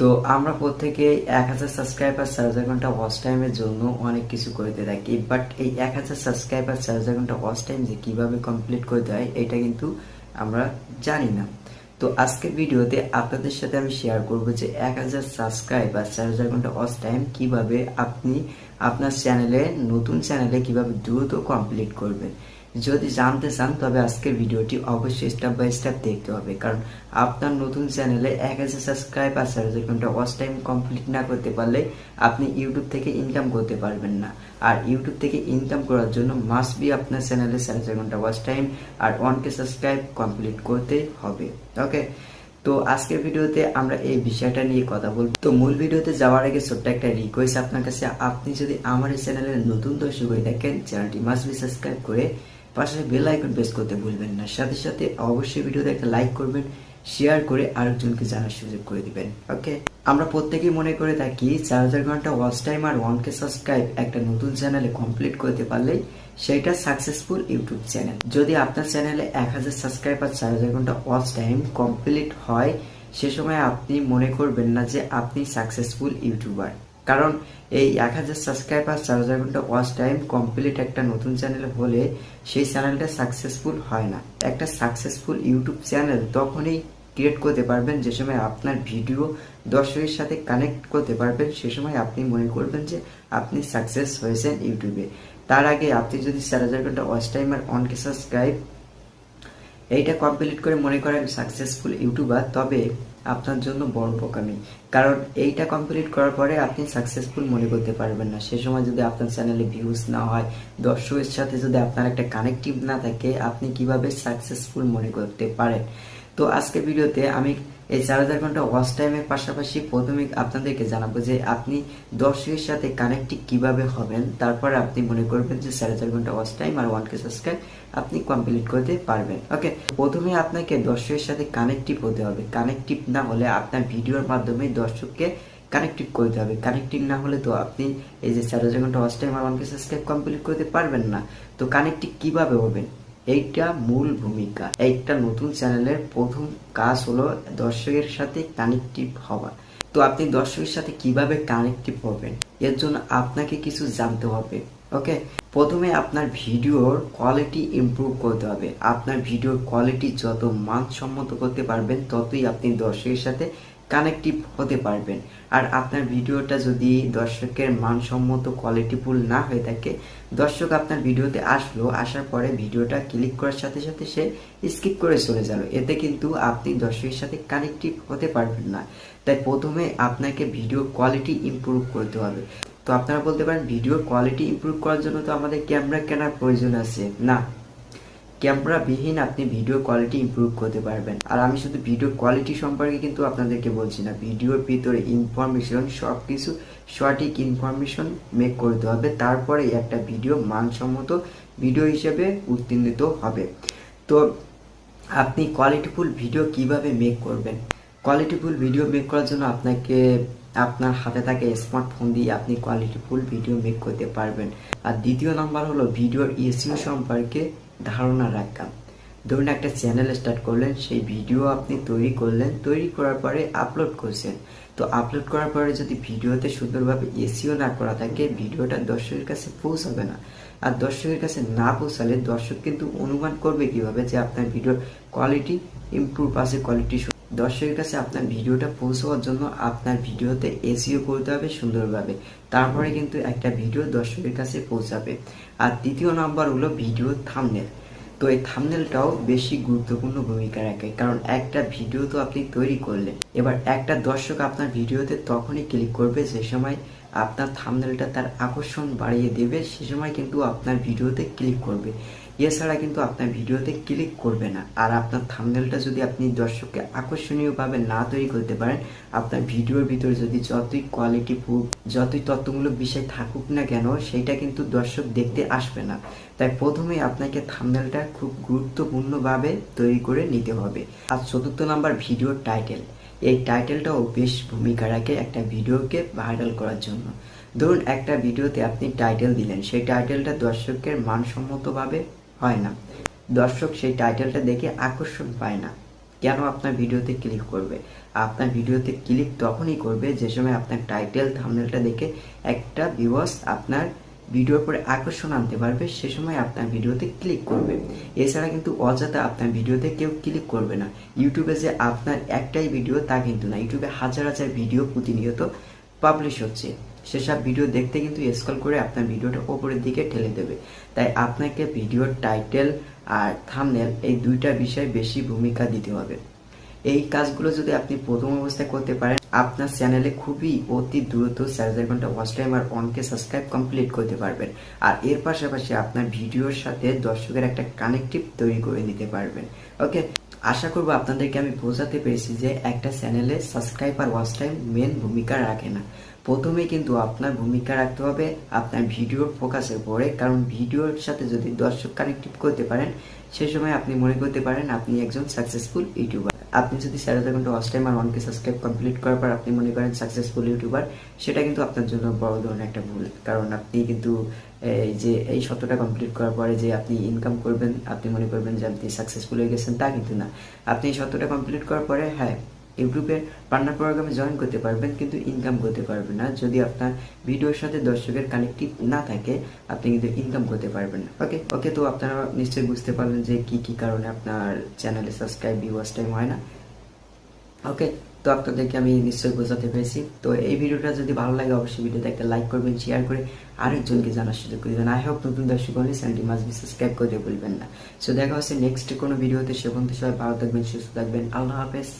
তো আমরা প্রত্যেকে 1000 সাবস্ক্রাইবার 4000 ঘন্টা ওয়াচ টাইমের জন্য অনেক কিছু করতে থাকি, বাট এই 1000 সাবস্ক্রাইবার 4000 ঘন্টা ওয়াচ টাইম যে কিভাবে কমপ্লিট করতে হয় এটা কিন্তু আমরা জানি না। তো আজকের ভিডিওতে আপনাদের সাথে আমি শেয়ার করব যে 1000 সাবস্ক্রাইবার 4000 ঘন্টা ওয়াচ টাইম কিভাবে আপনি আপনার চ্যানেলে, নতুন চ্যানেলে কিভাবে দ্রুত কমপ্লিট করবেন। যদি জানতে চান তবে আজকের ভিডিওটি অবশ্যই স্টেপ বাই স্টেপ দেখতে হবে, কারণ আপনার নতুন চ্যানেলে 1000 সাবস্ক্রাইব আর 4000 ঘন্টা ওয়াচ টাইম কমপ্লিট না করতে পারলে আপনি ইউটিউব থেকে ইনকাম করতে পারবেন না। আর ইউটিউব থেকে ইনকাম করার জন্য মাস্ট বি আপনার চ্যানেলে 4000 ঘন্টা ওয়াচ টাইম আর 1K সাবস্ক্রাইব কমপ্লিট করতে হবে। ওকে, তো আজকের ভিডিওতে আমরা এই বিষয়টা নিয়ে কথা বলবো। তো মূল ভিডিওতে যাওয়ার আগে ছোট্ট একটা রিকোয়েস্ট আপনার কাছে, আপনি যদি আমার এই চ্যানেলের নতুন দর্শক হয়ে থাকেন, চ্যানেলটি মাস্ট বি সাবস্ক্রাইব করে পাশে বেল আইকন প্রেস করতে ভুলবেন না। সাথে সাথে অবশ্যই ভিডিওতে একটা লাইক করবেন, শেয়ার করে আরেকজনকে জানার সুযোগ করে দিবেন। ওকে, আমরা প্রত্যেকেই মনে করে থাকি 4000 ঘন্টা ওয়াচ টাইম আর 1K সাবস্ক্রাইব একটা নতুন চ্যানেলে কমপ্লিট করতে পারলেই সেটা সাকসেসফুল ইউটিউব চ্যানেল। যদি আপনার চ্যানেলে 1000 সাবস্ক্রাইব আর 4000 ঘন্টা ওয়াচ টাইম কমপ্লিট হয়, সে সময় আপনি মনে করবেন না যে আপনি সাকসেসফুল ইউটিউবার, কারণ এই 1000 সাবস্ক্রাইবার 4000 ঘন্টা ওয়াচ টাইম কমপ্লিট একটা নতুন চ্যানেল হলে সেই চ্যানেলটা সাকসেসফুল হয় না। একটা সাকসেসফুল ইউটিউব চ্যানেল তখনই ক্রিয়েট করতে পারবেন যে সময় আপনার ভিডিও দর্শকের সাথে কানেক্ট করতে পারবেন, সে সময় আপনি মনে করবেন যে আপনি সাকসেস হয়েছেন ইউটিউবে। তার আগে আপনি যদি 4000 ঘন্টা ওয়াচ টাইম আর 1K সাবস্ক্রাইব এইটা কমপ্লিট করে মনে করেন সাকসেসফুল ইউটিউবার, তবে আপনার জন্য বড় বোকামি, কারণ এইটা কমপ্লিট করার পরে আপনি সাকসেসফুল মনে করতে পারবেন না। সে সময় যদি আপনার চ্যানেলে ভিউজ না হয়, দর্শকের সাথে যদি আপনার একটা কানেক্টিভ না থাকে, আপনি কিভাবে সাকসেসফুল মনে করতে পারেন। তো আজকের ভিডিওতে আমি এই 4000 ঘন্টা ওয়াচ টাইমের পাশাপাশি প্রথমে আপনাদেরকে জানাবো যে আপনি দর্শকের সাথে কানেক্টিভ কিভাবে হবেন, তারপরে আপনি মনে করবেন যে 4000 ঘন্টা ওয়াচ টাইম আর 1K সাবস্ক্রাইব আপনি কমপ্লিট করতে পারবেন। ওকে, প্রথমে আপনাকে দর্শকের সাথে কানেক্টিভ হতে হবে। কানেক্টিভ না হলে আপনার ভিডিওর মাধ্যমে দর্শককে কানেক্টিভ করতে হবে। কানেক্টিভ না হলে তো আপনি এই যে 4000 ঘন্টা ওয়াচ টাইম আর 1K সাবস্ক্রাইব কমপ্লিট করতে পারবেন না। তো কানেক্টিভ কিভাবে হবেন, এইটা মূল ভূমিকা। একটা নতুন চ্যানেলের প্রথম কাজ হলো দর্শকের সাথে কানেক্টিভ হওয়া। তো আপনি দর্শকের সাথে কিভাবে কানেক্টিভ হবেন, এর জন্য আপনাকে কিছু জানতে হবে। ওকে, প্রথমে আপনার ভিডিওর কোয়ালিটি ইমপ্রুভ করতে হবে। আপনার ভিডিওর কোয়ালিটি যত মানসম্মত করতে পারবেন, ততই আপনি দর্শকের সাথে কানেক্টিভ হতে পারবেন। আর আপনার ভিডিওটা যদি দর্শকের মানসম্মত কোয়ালিটিফুল না হয়ে থাকে, দর্শক আপনার ভিডিওতে আসার পরে ভিডিওটা ক্লিক করার সাথে সাথে সে স্কিপ করে চলে গেল, এতে কিন্তু আপনি দর্শকের সাথে কানেক্টিভ হতে পারবেন না। তাই প্রথমে আপনাকে ভিডিও কোয়ালিটি ইমপ্রুভ করতে হবে। তো আপনারা বলতে পারেন ভিডিওর কোয়ালিটি ইমপ্রুভ করার জন্য তো আমাদের ক্যামেরা কেনার প্রয়োজন আছে। না, ক্যামেরা বিহীন আপনি ভিডিও কোয়ালিটি ইমপ্রুভ করতে পারবেন। আর আমি শুধু ভিডিও কোয়ালিটি সম্পর্কে কিন্তু আপনাদেরকে বলছি না, ভিডিওর ভিতরে ইনফরমেশন সব কিছু সঠিক ইনফরমেশন মেক করতে হবে, তারপরে একটা ভিডিও মানসম্মত ভিডিও হিসেবে উত্তীর্ণ হবে। তো আপনি কোয়ালিটিফুল ভিডিও কিভাবে মেক করবেন? কোয়ালিটিফুল ভিডিও মেক করার জন্য আপনাকে আপনার হাতে থাকে স্মার্টফোন দিয়ে আপনি কোয়ালিটিফুল ভিডিও মেক করতে পারবেন। আর দ্বিতীয় নাম্বার হলো ভিডিওর এসইও সম্পর্কে ধারণা রাখা। ধরুন একটা চ্যানেল স্টার্ট করলেন, সেই ভিডিও আপনি তৈরি করলেন, তৈরি করার পরে আপলোড করছেন। তো আপলোড করার পরে যদি ভিডিওতে সুন্দরভাবে এসইও না করা থাকে, ভিডিওটা দর্শকের কাছে পৌঁছাবে না। আর দর্শকের কাছে না পৌঁছালে দর্শক কিন্তু অনুমান করবে কিভাবে যে আপনার ভিডিওর কোয়ালিটি ইমপ্রুভ আছে, কোয়ালিটি। দর্শকের কাছে আপনার ভিডিওটা পৌঁছানোর জন্য আপনার ভিডিওতে এসইও করতে হবে সুন্দরভাবে, তারপরে কিন্তু একটা ভিডিও দর্শকের কাছে পৌঁছাবে। আর তৃতীয় নাম্বার হলো ভিডিও থাম্বনেল। তো এই থাম্বনেলটাও বেশি গুরুত্বপূর্ণ ভূমিকা রাখে, কারণ একটা ভিডিও তো আপনি তৈরি করলেন, এবার একটা দর্শক আপনার ভিডিওতে তখনই ক্লিক করবে যে সময় আপনার থাম্বনেলটা তার আকর্ষণ বাড়িয়ে দেবে, সে সময় কিন্তু আপনার ভিডিওতে ক্লিক করবে। এছাড়া কিন্তু আপনার ভিডিওতে ক্লিক করবে না। আর আপনার থাম্বনেলটা যদি আপনি দর্শককে আকর্ষণীয়ভাবে না তৈরি করতে পারেন, আপনার ভিডিওর ভিতরে যদি যতই কোয়ালিটিফুল, যতই তথ্যমূলক বিষয় থাকুক না কেন, সেইটা কিন্তু দর্শক দেখতে আসবে না। তাই প্রথমেই আপনাকে থাম্বনেলটা খুব গুরুত্বপূর্ণভাবে তৈরি করে নিতে হবে। আর চতুর্থ নাম্বার ভিডিওর টাইটেল। এই টাইটেলটাও বেশ ভূমিকা রাখে একটা ভিডিওকে ভাইরাল করার জন্য। ধরুন একটা ভিডিওতে আপনি টাইটেল দিলেন, সেই টাইটেলটা দর্শকের মানসম্মতভাবে হয় না, দর্শক সেই টাইটেলটা দেখে আকর্ষণ পায় না। কেন আপনার ভিডিওতে ক্লিক করবে? আপনার ভিডিওতে ক্লিক তখনই করবে যে সময় আপনার টাইটেল থাম্বনেলটা দেখে একটা ভিউয়ার্স আপনার ভিডিওর পরে আকর্ষণ আনতে পারবে, সে সময় আপনার ভিডিওতে ক্লিক করবে। এছাড়া কিন্তু অযথা আপনার ভিডিওতে কেউ ক্লিক করবে না। ইউটিউবে যে আপনার একটাই ভিডিও তা কিন্তু না, ইউটিউবে হাজার হাজার ভিডিও প্রতিনিয়ত পাবলিশ হচ্ছে। সেসব ভিডিও দেখতে কিন্তু স্ক্রল করে আপনার ভিডিওটা ওপরের দিকে ঠেলে দেবে। তাই আপনাকে ভিডিওর টাইটেল আর থাম্বনেল এই দুইটা বিষয়ে বেশি ভূমিকা দিতে হবে। এই কাজগুলো যদি আপনি প্রথম অবস্থায় করতে পারেন, আপনার চ্যানেলে খুবই অতি দ্রুত 4000 ঘন্টা ওয়াচ টাইম আর 1K সাবস্ক্রাইব কমপ্লিট করতে পারবেন। আর এর পাশাপাশি আপনার ভিডিওর সাথে দর্শকের একটা কানেক্টিভ তৈরি করে নিতে পারবেন। ওকে, আশা করবো আপনাদেরকে আমি বোঝাতে পেরেছি যে একটা চ্যানেলে সাবস্ক্রাইব আর ওয়াচ টাইম মেন ভূমিকা রাখে না। প্রথমে কিন্তু আপনার ভূমিকা রাখতে হবে আপনার ভিডিওর ফোকাসের উপরে, কারণ ভিডিওর সাথে যদি দর্শক কানেক্টিভ করতে পারেন, সে সময় আপনি মনে করতে পারেন আপনি একজন সাকসেসফুল ইউটিউবার। আপনি যদি 4000 ঘন্টা ওয়াচ টাইম আর 1K সাবস্ক্রাইব কমপ্লিট করার পর আপনি মনে করেন সাকসেসফুল ইউটিউবার, সেটা কিন্তু আপনার জন্য বড় ধরনের একটা ভুল। কারণ আপনি কিন্তু এই যে এই 100টা কমপ্লিট করার পরে যে আপনি ইনকাম করবেন, আপনি মনে করবেন যে আপনি সাকসেসফুল হয়ে গেছেন, তা কিন্তু না। আপনি এই 100টা কমপ্লিট করার পরে হ্যাঁ ইউটিউবের পার্টনার প্রোগ্রামে জয়েন করতে পারবেন, কিন্তু ইনকাম করতে পারবেন না। যদি আপনার ভিডিওর সাথে দর্শকের কানেক্টিভ না থাকে, আপনি কিন্তু ইনকাম করতে পারবেন না। ওকে ওকে তো আপনারা নিশ্চয়ই বুঝতে পারলেন যে কি কি কারণে আপনার চ্যানেলে সাবস্ক্রাইব ভিউয়ার্স টাইম হয় না। ওকে, তো আপনাদেরকে আমি নিশ্চয়ই বোঝাতে পেরেছি। তো এই ভিডিওটা যদি ভালো লাগে অবশ্যই ভিডিওতে একটা লাইক করবেন, শেয়ার করে আরেকজনকে জানার সুযোগ করে দেবেন। আই হোপ নতুন দর্শক হলে চ্যানেলটি মাস্ট বি সাবস্ক্রাইব করতে ভুলবেন না। সো দেখা হচ্ছে নেক্সট কোনো ভিডিওতে। সে পর্যন্ত সবাই ভালো থাকবেন, সুস্থ থাকবেন। আল্লাহ হাফেজ।